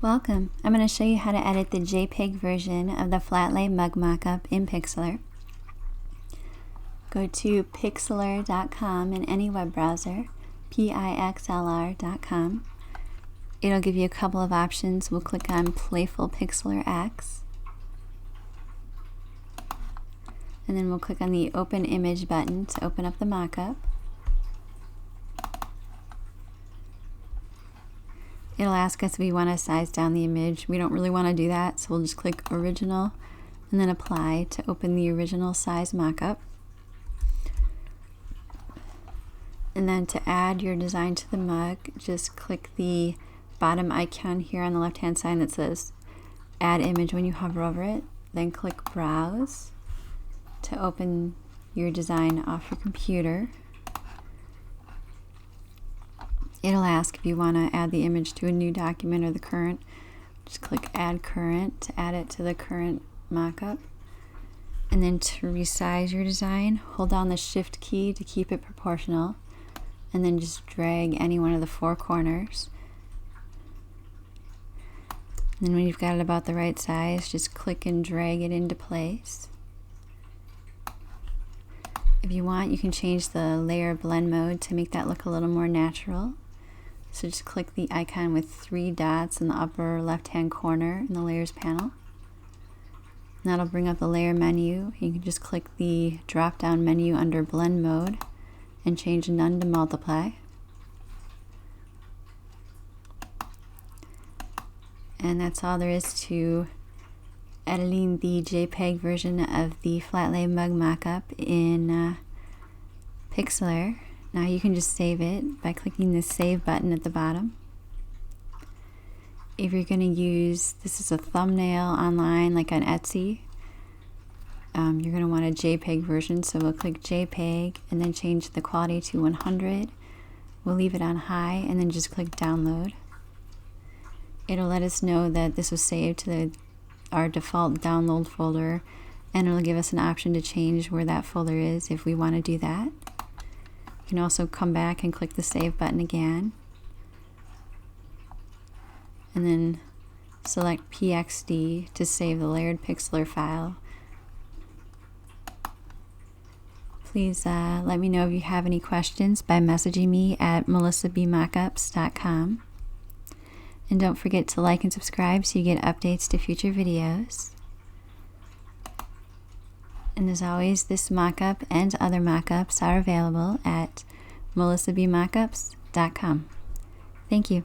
Welcome. I'm going to show you how to edit the JPEG version of the flat lay mug mockup in Pixlr. Go to pixlr.com in any web browser, pixlr.com. It'll give you a couple of options. We'll click on Playful Pixlr X. And then we'll click on the Open Image button to open up the mockup. It'll ask us if we want to size down the image. We don't really want to do that, so we'll just click Original and then Apply to open the original size mockup. And then to add your design to the mug, just click the bottom icon here on the left-hand side that says Add Image when you hover over it. Then click Browse to open your design off your computer. It'll ask if you want to add the image to a new document or the current. Just click Add Current to add it to the current mockup. And then to resize your design, hold down the Shift key to keep it proportional, and then just drag any one of the four corners. And then when you've got it about the right size, just click and drag it into place. If you want, you can change the layer blend mode to make that look a little more natural. So just click the icon with three dots in the upper left-hand corner in the Layers panel. And that'll bring up the layer menu. You can just click the drop-down menu under Blend Mode and change None to Multiply. And that's all there is to editing the JPEG version of the flat lay mug mockup in Pixlr. Now you can just save it by clicking the Save button at the bottom. If you're going to use this as a thumbnail online, like on Etsy, you're going to want a JPEG version, so we'll click JPEG and then change the quality to 100. We'll leave it on high and then just click Download. It'll let us know that this was saved to our default download folder, and it'll give us an option to change where that folder is if we want to do that. You can also come back and click the Save button again, and then select PXD to save the layered Pixlr file. Please let me know if you have any questions by messaging me at melissabmockups.com. And don't forget to like and subscribe so you get updates to future videos. And as always, this mockup and other mockups are available at melissabmockups.com. Thank you.